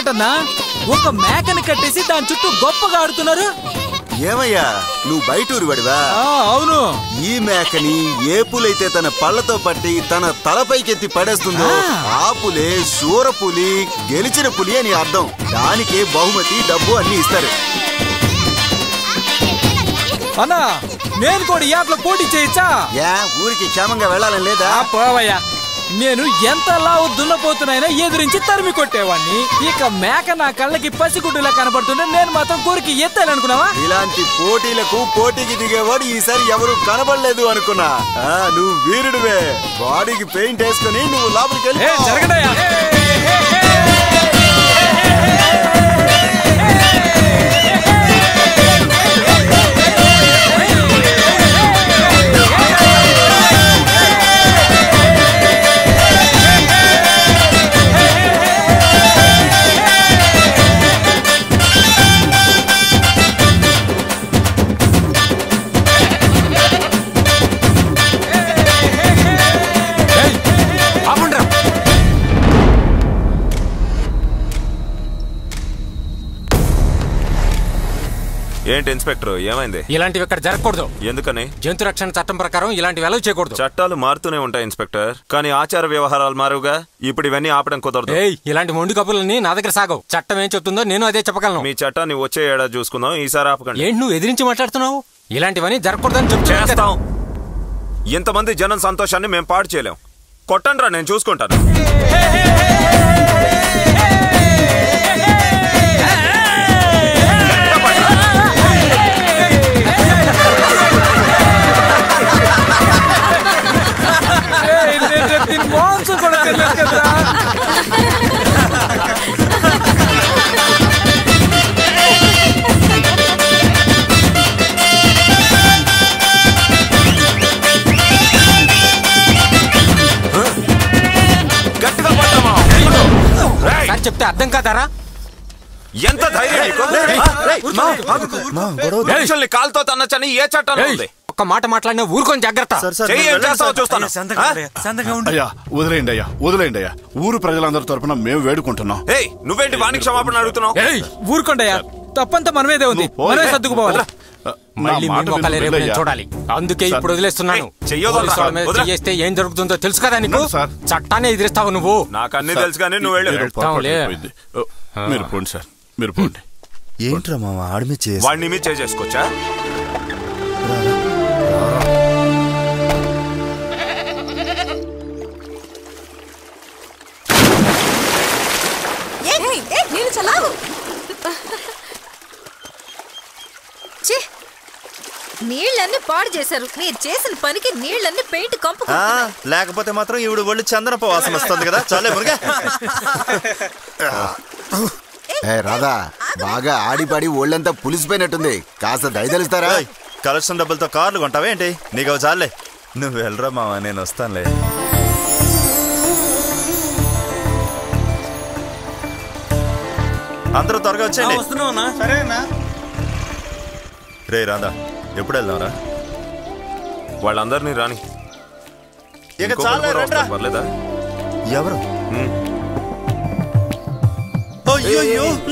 ఏంటన్నా ఒక మేకని కట్టేసి దాని చుట్టూ గొప్పగా ఆడుతున్నారు? ఏమయ్యా నువ్వు బయటూరు వాడివా? అవును. ఈ మేకని ఏ పులైతే తన పళ్ళతో పట్టి తన తలపైకెత్తి పడేస్తుందో ఆ పులే శూరపులి, గెలిచిన పులి అని అర్థం. దానికి బహుమతి, డబ్బు అన్ని ఇస్తారు. అన్నా నేను కూడా ఈ ఆటలో పోటీ చేయొచ్చా? ఊరికి క్షేమంగా వెళ్ళాలని లేదా? పోవయ్యా, నేను ఎంత లావు దున్నపోతున్నాయినా ఎదురించి తరిమి కొట్టేవాడిని. ఇక మేక నా కళ్ళకి పసిగుడ్డులా కనబడుతుంటే నేను మాత్రం కోరికి ఎత్తాలనుకున్నావా? ఇలాంటి పోటీలకు పోటీకి దిగేవాడు ఈసారి ఎవరు కనబడలేదు అనుకున్నా. నువ్వు వీరుడివే. బాడీకి పెయింట్ వేసుకుని నువ్వు లోపలికి వెళ్ళి జరగడయా. ఏంటి ఇన్స్పెక్టర్, ఏమైంది? ఇలాంటివి ఇక్కడ జరగకూడదు. ఎందుకని? జంతు రక్షణ చట్టం ప్రకారం ఇలాంటివి అలౌ చేయకూడదు. చట్టాలు మారుతూనే ఉంటాయి ఇన్స్పెక్టర్, కానీ ఆచార వ్యవహారాలు మారుగా. ఇప్పుడు ఇవన్నీ ఆపడం కుదరదు. ఇలాంటి మొండి కబుర్లని నా దగ్గర సాగవు. చట్టం ఏం చెప్తుందో నేను అదే చెప్పగలను. మీ చట్టాన్ని వచ్చే ఏడాది చూసుకుందాం, ఈసారి ఆపకండి. ఏంటి నువ్వు ఎదిరించి మాట్లాడుతున్నావు? ఇలాంటివన్నీ జరగకూడదని చెప్తాం. ఇంతమంది జనం సంతోషాన్ని మేము పాడు చేయలేం. కొట్టండ్రా, నేను చూసుకుంటాను. చెప్తే అర్థం కాదారా? ఎంత ధైర్యం! కాలుతో తన్నచ్చని ఏ చట్టం ఉంది? ఒక్క మాట మాట్లాడినా ఊరుకొని జాగ్రత్త. వదిలేయండి అయ్యా, వదిలేయండి అయ్యా. ఊరు ప్రజలందరి తరపున మేము వేడుకుంటున్నాం. నువ్వేంటి వాణి క్షమాపణ అడుగుతున్నావు? ఊరుకోండి అయ్యా, తప్పంతా మనమేదే ఉంది. మనమే సర్దుకుపోవాలి. మళ్ళీ చూడాలి. అందుకే ఇప్పుడు వదిలేస్తున్నాను. చేస్తే ఏం జరుగుతుందో తెలుసు కదా నీకు. చట్టాన్ని ఎదిరిస్తావు నువ్వు. నాకు అన్ని తెలుసు కానీ నువ్వు మీరు పోండి సార్, మీరు పోండి. ఏంట్రా మామ ఆడిమి వాడిని మీ చేసుకోవచ్చా? నీళ్ళన్నీ పాడు చేశారు. మీరు చేసిన పనికి నీళ్ళన్నీ పెయింట్ కంపు. లేకపోతే మాత్రం ఈవిడ ఒళ్ళు చందనపు వాసన వస్తుంది కదా. చాలే మురుగా. రాధా, బాగా ఆడిపాడి ఒళ్ళంతా పులిసిపోయినట్టుంది. కాస్త దయదలుస్తారా? కలెక్షన్ డబ్బులతో కార్లు కొంటావేంటి? నీకు చాలే, నువ్వు వెళ్ళరా మామ, నేను వస్తానులే. అందరూ త్వరగా వచ్చేయండి. సరేనా రే రాధా, ఎప్పుడు వెళ్దాంరా? వాళ్ళందరినీ రాని. పర్లేదా? ఎవరు?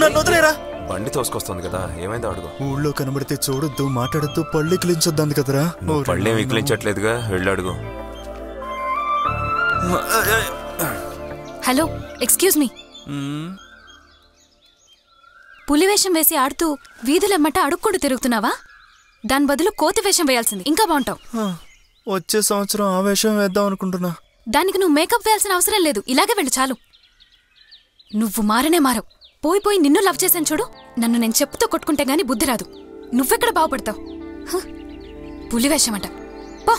నన్ను వదిలేరా. బండి తోసుకొస్తుంది కదా, ఏమైందో అడుగు. ఊళ్ళో కనబడితే చూడొద్దు, మాట్లాడద్దు, పళ్ళు ఇకిలించొద్దు కదరా. పళ్ళేం ఇకిలించట్లేదుగా, వెళ్ళి అడుగు. Hello, excuse me. పులివేషం వేసి ఆడుతూ వీధులెమ్మట అడుక్కుంటూ తిరుగుతున్నావా? దాని బదులు కోతి వేషం వేయాల్సింది, ఇంకా బాగుంటావు. వచ్చే సంవత్సరం ఆ వేషం వేద్దాం అనుకుంటున్నా. దానికి నువ్వు మేకప్ వేయాల్సిన అవసరం లేదు, ఇలాగే వెళ్ళు చాలు. నువ్వు మారనే మారవు. పోయి నిన్ను లవ్ చేశాను చూడు. నన్ను నేను చెప్పుతో కొట్టుకుంటే గానీ బుద్ధి రాదు. నువ్వెక్కడ బాగుపడతావు? పులివేషం అంట. పో.